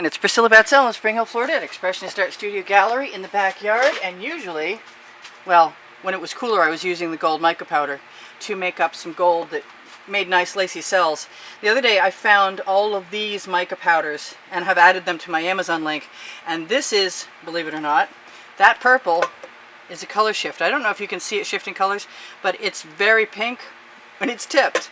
And it's Priscilla Batzell in Spring Hill, Florida at Expressionist Art Studio Gallery in the backyard. And usually, well, when it was cooler, I was using the gold mica powder to make up some gold that made nice lacy cells. The other day I found all of these mica powders and have added them to my Amazon link. And this is, believe it or not, that purple is a color shift. I don't know if you can see it shifting colors, but it's very pink when it's tipped.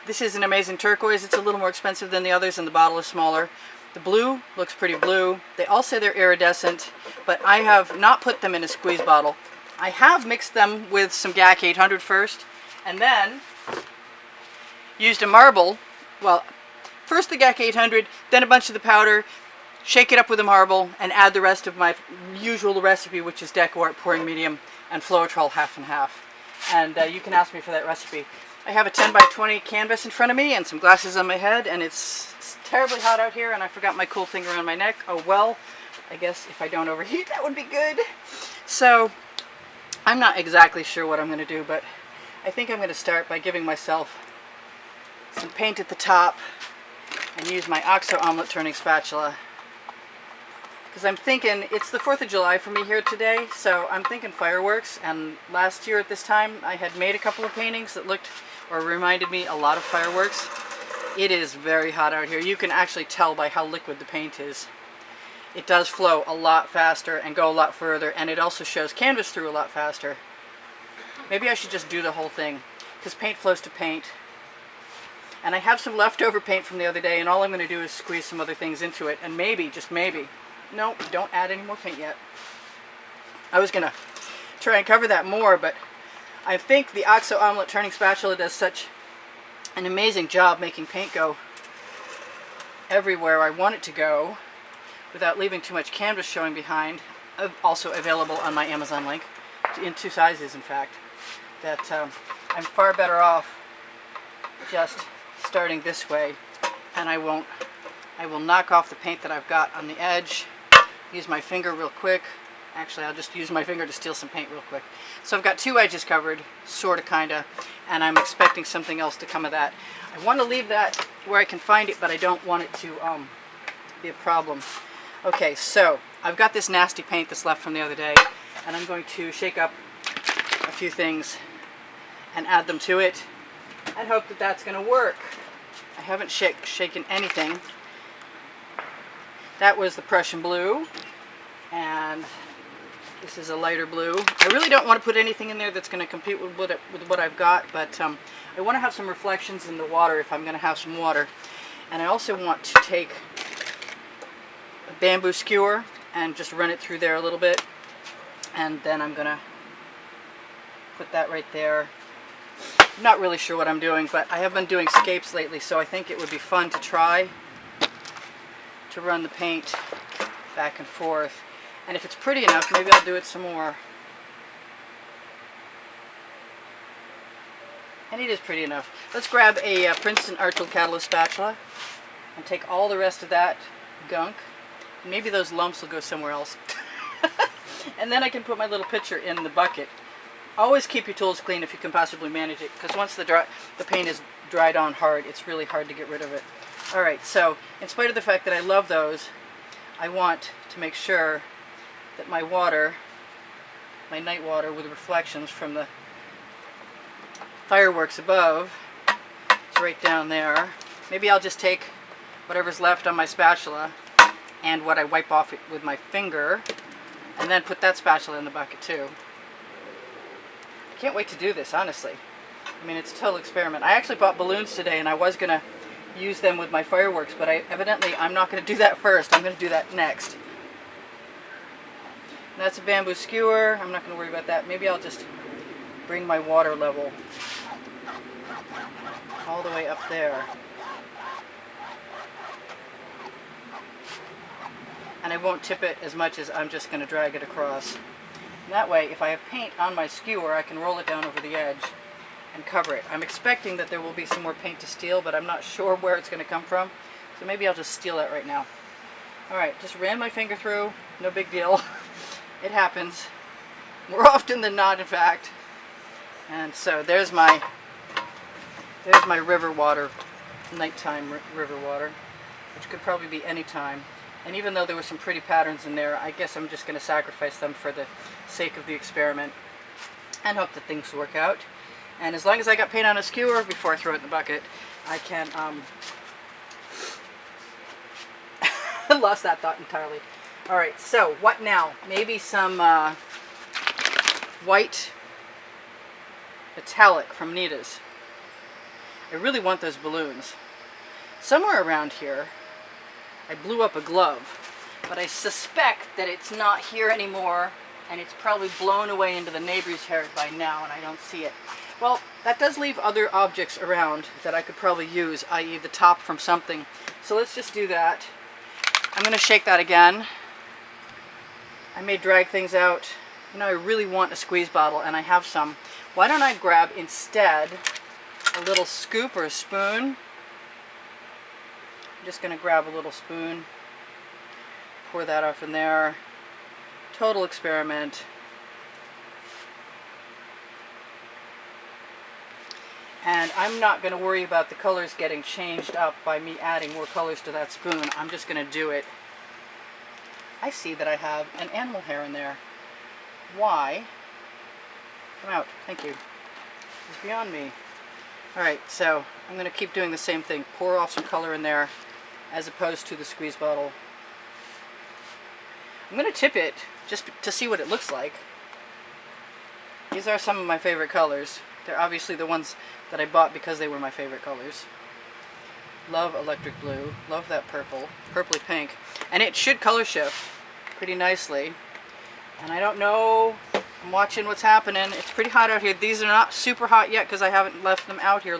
This is an amazing turquoise. It's a little more expensive than the others and the bottle is smaller. The blue looks pretty blue. They all say they're iridescent, but I have not put them in a squeeze bottle. I have mixed them with some GAC 800 first, and then used a marble. Well, first the GAC 800, then a bunch of the powder, shake it up with a marble, and add the rest of my usual recipe, which is Deco Art pouring medium and Floetrol half and half. And you can ask me for that recipe. I have a 10 by 20 canvas in front of me and some glasses on my head, and it's terribly hot out here, and I forgot my cool thing around my neck. Oh well, I guess if I don't overheat, that would be good. So I'm not exactly sure what I'm going to do, but I think I'm going to start by giving myself some paint at the top and use my OXO omelet turning spatula, because I'm thinking it's the 4th of July for me here today, so I'm thinking fireworks. And last year at this time I had made a couple of paintings that looked or reminded me a lot of fireworks. It is very hot out here. You can actually tell by how liquid the paint is. It does flow a lot faster and go a lot further, and it also shows canvas through a lot faster. Maybe I should just do the whole thing, because paint flows to paint. And I have some leftover paint from the other day, and all I'm going to do is squeeze some other things into it, and maybe, just maybe, no, don't add any more paint yet. I was going to try and cover that more, but I think the OXO omelet turning spatula does such an amazing job making paint go everywhere I want it to go without leaving too much canvas showing behind. Also available on my Amazon link in 2 sizes, in fact, that I'm far better off just starting this way, and I will knock off the paint that I've got on the edge, use my finger real quick. Actually, I'll just use my finger to steal some paint real quick. So I've got 2 edges covered, sort of, kind of, and I'm expecting something else to come of that. I want to leave that where I can find it, but I don't want it to be a problem. Okay, so I've got this nasty paint that's left from the other day, and I'm going to shake up a few things and add them to it and hope that that's going to work. I haven't shaken anything. That was the Prussian blue, and this is a lighter blue. I really don't want to put anything in there that's going to compete with what I've got, but I want to have some reflections in the water if I'm going to have some water. And I also want to take a bamboo skewer and just run it through there a little bit. And then I'm going to put that right there. I'm not really sure what I'm doing, but I have been doing scapes lately, so I think it would be fun to try to run the paint back and forth. And if it's pretty enough, maybe I'll do it some more. And it is pretty enough. Let's grab a Princeton Art Tool Catalyst spatula and take all the rest of that gunk. Maybe those lumps will go somewhere else. And then I can put my little pitcher in the bucket. Always keep your tools clean if you can possibly manage it, because once the paint is dried on hard, it's really hard to get rid of it. Alright, so in spite of the fact that I love those, I want to make sure that my water, my night water with reflections from the fireworks above, is right down there. Maybe I'll just take whatever's left on my spatula and what I wipe off it with my finger, and then put that spatula in the bucket too. I can't wait to do this, honestly. I mean, it's a total experiment. I actually bought balloons today, and I was going to use them with my fireworks, but I'm not going to do that first. I'm going to do that next. That's a bamboo skewer. I'm not going to worry about that. Maybe I'll just bring my water level all the way up there. And I won't tip it as much as I'm just going to drag it across. And that way, if I have paint on my skewer, I can roll it down over the edge and cover it. I'm expecting that there will be some more paint to steal, but I'm not sure where it's going to come from. So maybe I'll just steal it right now. Alright, just ran my finger through. No big deal. It happens more often than not, in fact. And so there's my river water, nighttime river water, which could probably be any time. And even though there were some pretty patterns in there, I guess I'm just going to sacrifice them for the sake of the experiment and hope that things work out. And as long as I got paint on a skewer before I throw it in the bucket, I can, lost that thought entirely. All right, so what now? Maybe some white metallic from Nita's. I really want those balloons. Somewhere around here, I blew up a glove, but I suspect that it's not here anymore, and it's probably blown away into the neighbor's yard by now, and I don't see it. Well, that does leave other objects around that I could probably use, i.e. the top from something. So let's just do that. I'm going to shake that again. I may drag things out. You know, I really want a squeeze bottle, and I have some. Why don't I grab instead a little scoop or a spoon? I'm just going to grab a little spoon, pour that off in there. Total experiment. And I'm not going to worry about the colors getting changed up by me adding more colors to that spoon. I'm just going to do it. I see that I have an animal hair in there. Why? Come out. Thank you. It's beyond me. Alright, so I'm going to keep doing the same thing. Pour off some color in there as opposed to the squeeze bottle. I'm going to tip it just to see what it looks like. These are some of my favorite colors. They're obviously the ones that I bought because they were my favorite colors. Love electric blue. Love that purple. Purpley pink. And it should color shift pretty nicely. And I don't know. I'm watching what's happening. It's pretty hot out here. These are not super hot yet because I haven't left them out here a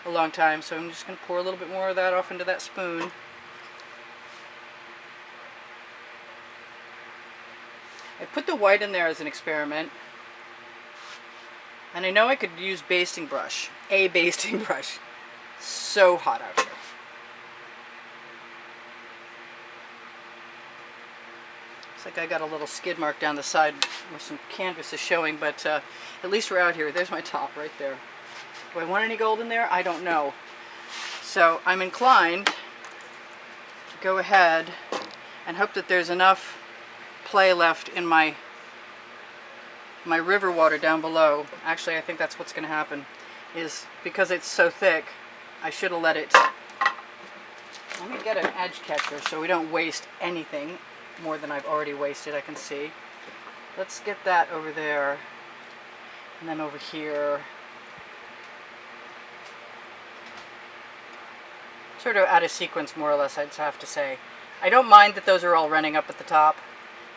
long time. So I'm just going to pour a little bit more of that off into that spoon. I put the white in there as an experiment. And I know I could use basting brush. A basting brush. So hot out here. Looks like I got a little skid mark down the side where some canvas is showing, but at least we're out here. There's my top right there. Do I want any gold in there? I don't know. So I'm inclined to go ahead and hope that there's enough play left in my river water down below. Actually, I think that's what's going to happen, is because it's so thick, I should have let it. Let me get an edge catcher so we don't waste anything more than I've already wasted. I can see. Let's get that over there, and then over here. Sort of out of sequence, more or less, I'd have to say. I don't mind that those are all running up at the top,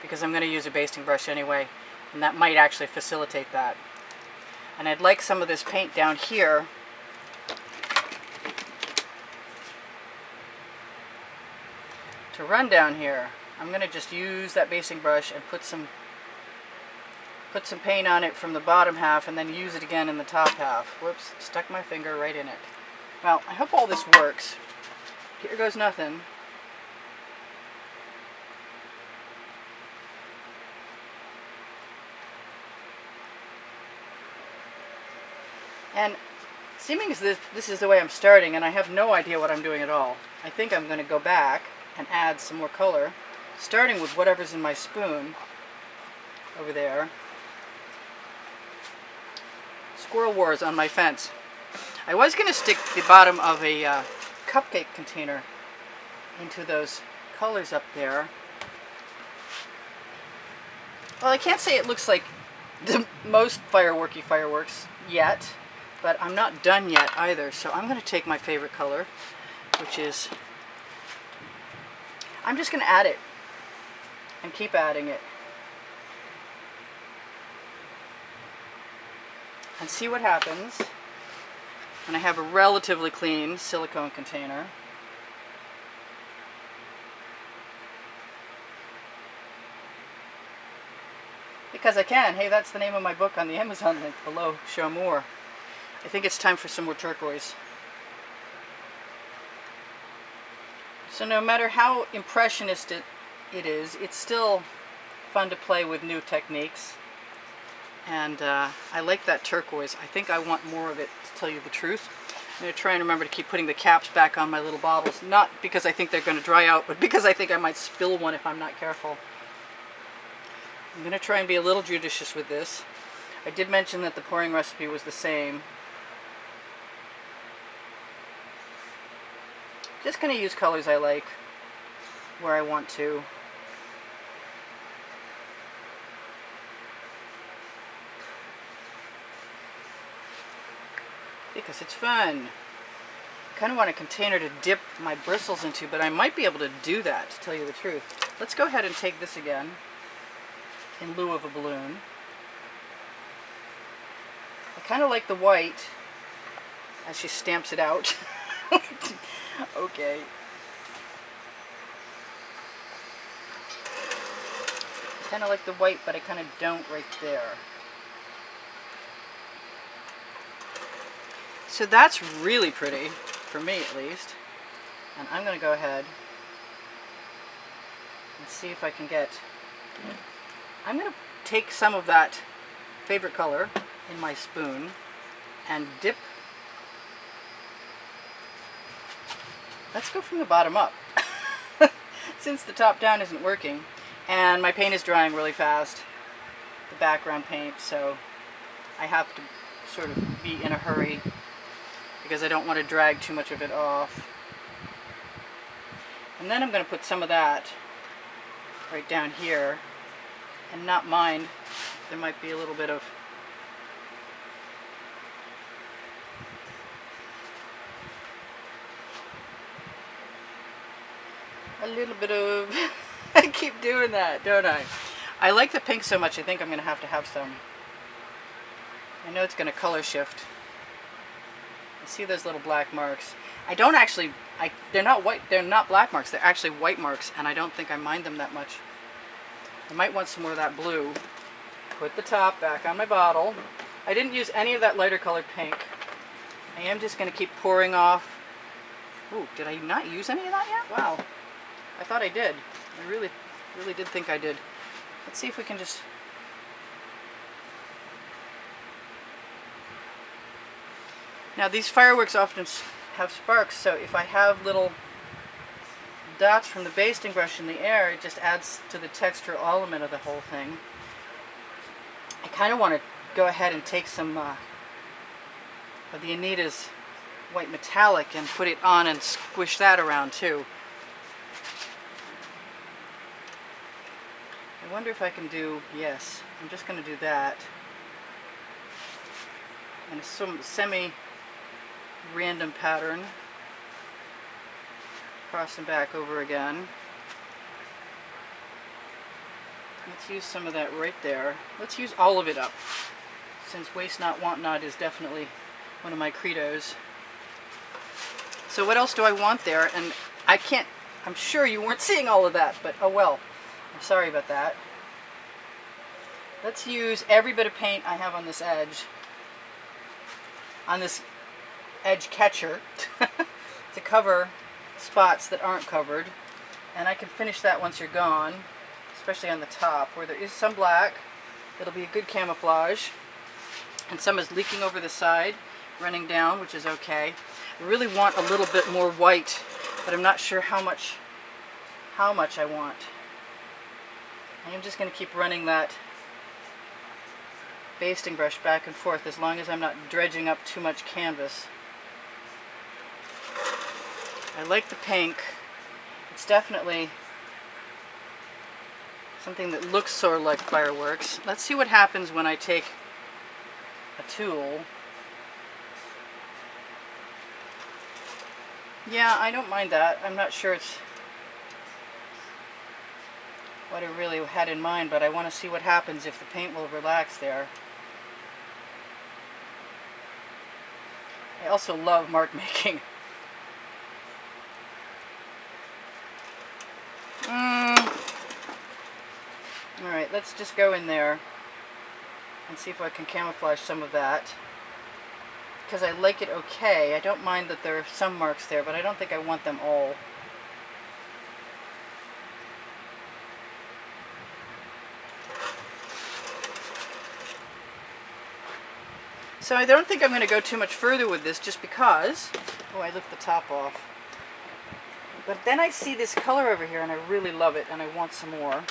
because I'm going to use a basting brush anyway, and that might actually facilitate that. And I'd like some of this paint down here to run down here. I'm going to just use that basting brush and put some paint on it from the bottom half and then use it again in the top half. Whoops, stuck my finger right in it. Well, I hope all this works. Here goes nothing. And seeming as this is the way I'm starting, and I have no idea what I'm doing at all, I think I'm going to go back and add some more color, starting with whatever's in my spoon over there. Squirrel Wars on my fence. I was going to stick the bottom of a cupcake container into those colors up there. Well, I can't say it looks like the most fireworky fireworks yet, but I'm not done yet either. So I'm going to take my favorite color, which is, I'm just going to add it and keep adding it and see what happens. And I have a relatively clean silicone container. Because I can. Hey, that's the name of my book on the Amazon link below. Show more. I think it's time for some more turquoise. So no matter how impressionist it is, it's still fun to play with new techniques. And I like that turquoise. I think I want more of it, to tell you the truth. going to try and remember to keep putting the caps back on my little bottles. Not because I think they're going to dry out, but because I think I might spill one if I'm not careful. I'm going to try and be a little judicious with this. I did mention that the pouring recipe was the same. Just going to use colors I like where I want to. Because it's fun. I kind of want a container to dip my bristles into, but I might be able to do that, to tell you the truth. Let's go ahead and take this again in lieu of a balloon. I kind of like the white as she stamps it out. Okay. I kind of like the white, but I kind of don't right there. So that's really pretty, for me at least. And I'm going to go ahead and see if I can get... I'm going to take some of that favorite color in my spoon and dip. Let's go from the bottom up, since the top down isn't working. And my paint is drying really fast, the background paint, so I have to sort of be in a hurry because I don't want to drag too much of it off. And then I'm going to put some of that right down here, and not mind, there might be a little bit of I keep doing that, don't I? I like the pink so much, I think I'm going to have some. I know it's going to color shift. I see those little black marks. I don't actually, they're not white, they're not black marks, they're actually white marks, and I don't think I mind them that much. I might want some more of that blue. Put the top back on my bottle. I didn't use any of that lighter colored pink. I am just going to keep pouring off. Ooh, did I not use any of that yet? Wow. I thought I did. I really did think I did. Let's see if we can just... Now these fireworks often have sparks, so if I have little dots from the basting brush in the air, it just adds to the textural element of the whole thing. I kind of want to go ahead and take some of the Anita's white metallic and put it on and squish that around too. I wonder if I can do, yes, I'm just going to do that. And some semi-random pattern. Cross them back over again. Let's use some of that right there. Let's use all of it up, since waste not, want not is definitely one of my credos. So what else do I want there? And I can't, I'm sure you weren't seeing all of that, but oh well. I'm sorry about that. Let's use every bit of paint I have on this edge catcher, to cover spots that aren't covered. And I can finish that once you're gone, especially on the top where there is some black. It'll be a good camouflage. And some is leaking over the side, running down, which is okay. I really want a little bit more white, but I'm not sure how much I want. I am just going to keep running that basting brush back and forth as long as I'm not dredging up too much canvas. I like the pink. It's definitely something that looks sort of like fireworks. Let's see what happens when I take a tool. Yeah, I don't mind that. I'm not sure it's what I really had in mind, but I want to see what happens if the paint will relax there. I also love mark making. Alright, let's just go in there and see if I can camouflage some of that. Because I like it okay. I don't mind that there are some marks there, but I don't think I want them all. So I don't think I'm going to go too much further with this just because, oh, I lift the top off. But then I see this color over here and I really love it and I want some more.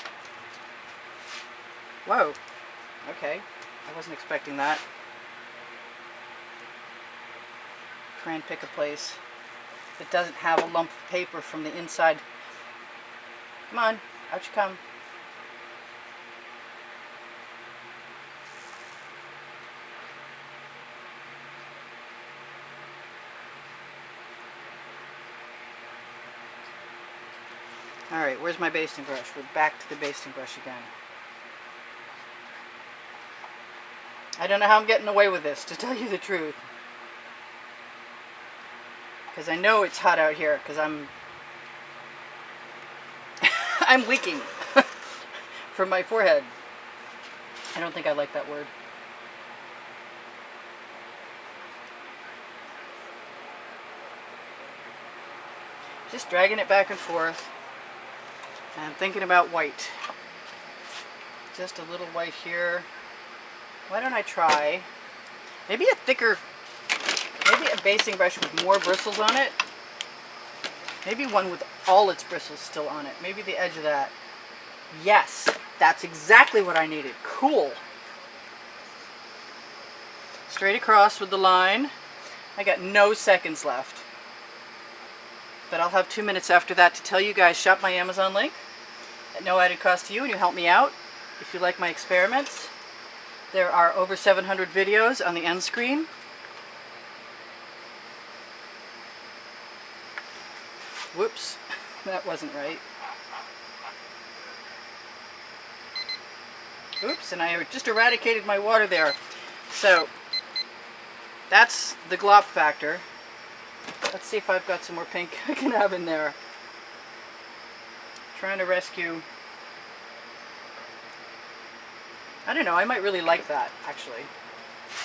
Whoa, okay, I wasn't expecting that. Try and pick a place that doesn't have a lump of paper from the inside. Come on, out you come. Alright, where's my basting brush? We're back to the basting brush again. I don't know how I'm getting away with this, to tell you the truth. Because I know it's hot out here, because I'm leaking from my forehead. I don't think I like that word. Just dragging it back and forth. And I'm thinking about white. Just a little white here. Why don't I try maybe a thicker, maybe a basting brush with more bristles on it. Maybe one with all its bristles still on it. Maybe the edge of that. Yes, that's exactly what I needed. Cool. Straight across with the line. I got no seconds left. But I'll have 2 minutes after that to tell you guys, shop my Amazon link at no added cost to you, and you help me out if you like my experiments. There are over 700 videos on the end screen. Whoops, that wasn't right. Oops, and I just eradicated my water there. So, that's the glop factor. Let's see if I've got some more pink I can have in there. Trying to rescue. I don't know, I might really like that, actually.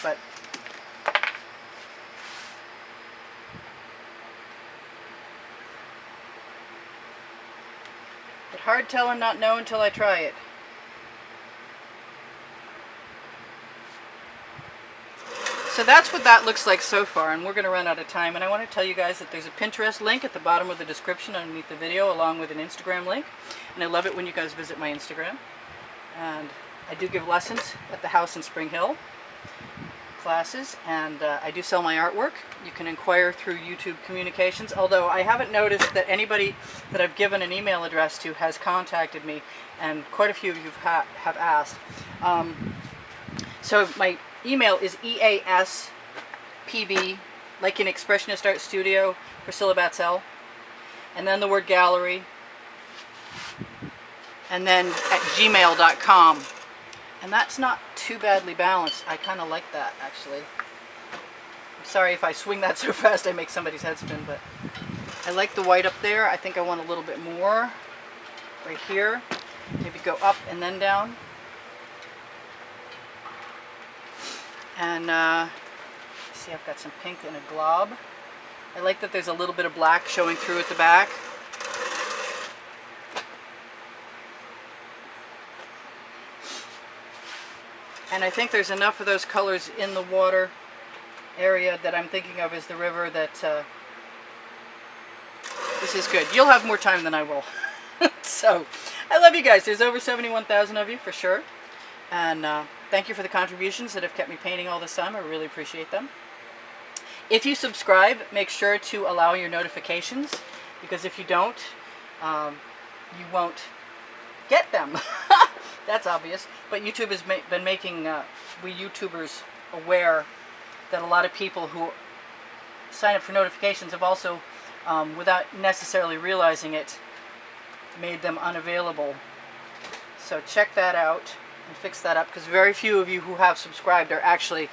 But hard tell and not know until I try it. So that's what that looks like so far, and we're going to run out of time. And I want to tell you guys that there's a Pinterest link at the bottom of the description underneath the video, along with an Instagram link. And I love it when you guys visit my Instagram. And I do give lessons at the house in Spring Hill, classes, and I do sell my artwork. You can inquire through YouTube Communications, although I haven't noticed that anybody that I've given an email address to has contacted me, and quite a few of you have asked. So my email is EASPB, like in Expressionist Art Studio, Priscilla Batzell, and then the word gallery, and then at gmail.com. And that's not too badly balanced. I kind of like that, actually. I'm sorry if I swing that so fast I make somebody's head spin, but I like the white up there. I think I want a little bit more right here. Maybe go up and then down. And see, I've got some pink in a glob. I like that there's a little bit of black showing through at the back. And I think there's enough of those colors in the water area that I'm thinking of as the river that this is good. You'll have more time than I will. So, I love you guys. There's over 71,000 of you for sure. And thank you for the contributions that have kept me painting all this time. I really appreciate them. If you subscribe, make sure to allow your notifications, because if you don't, you won't get them. That's obvious. But YouTube has been making we YouTubers aware that a lot of people who sign up for notifications have also, without necessarily realizing it, made them unavailable. So check that out and fix that up, because very few of you who have subscribed are actually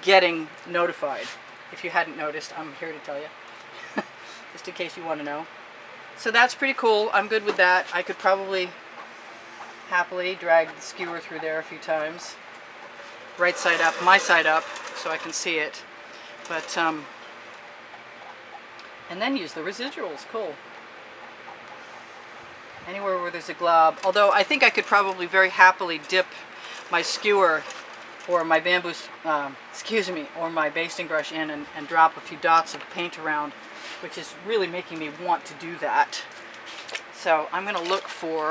getting notified. If you hadn't noticed, I'm here to tell you, just in case you want to know. So that's pretty cool. I'm good with that. I could probably happily drag the skewer through there a few times. Right side up, my side up, so I can see it. But, and then use the residuals. Cool. Anywhere where there's a glob. Although I think I could probably very happily dip my skewer or my bamboo, excuse me, or my basting brush in and drop a few dots of paint around, which is really making me want to do that. So I'm going to look for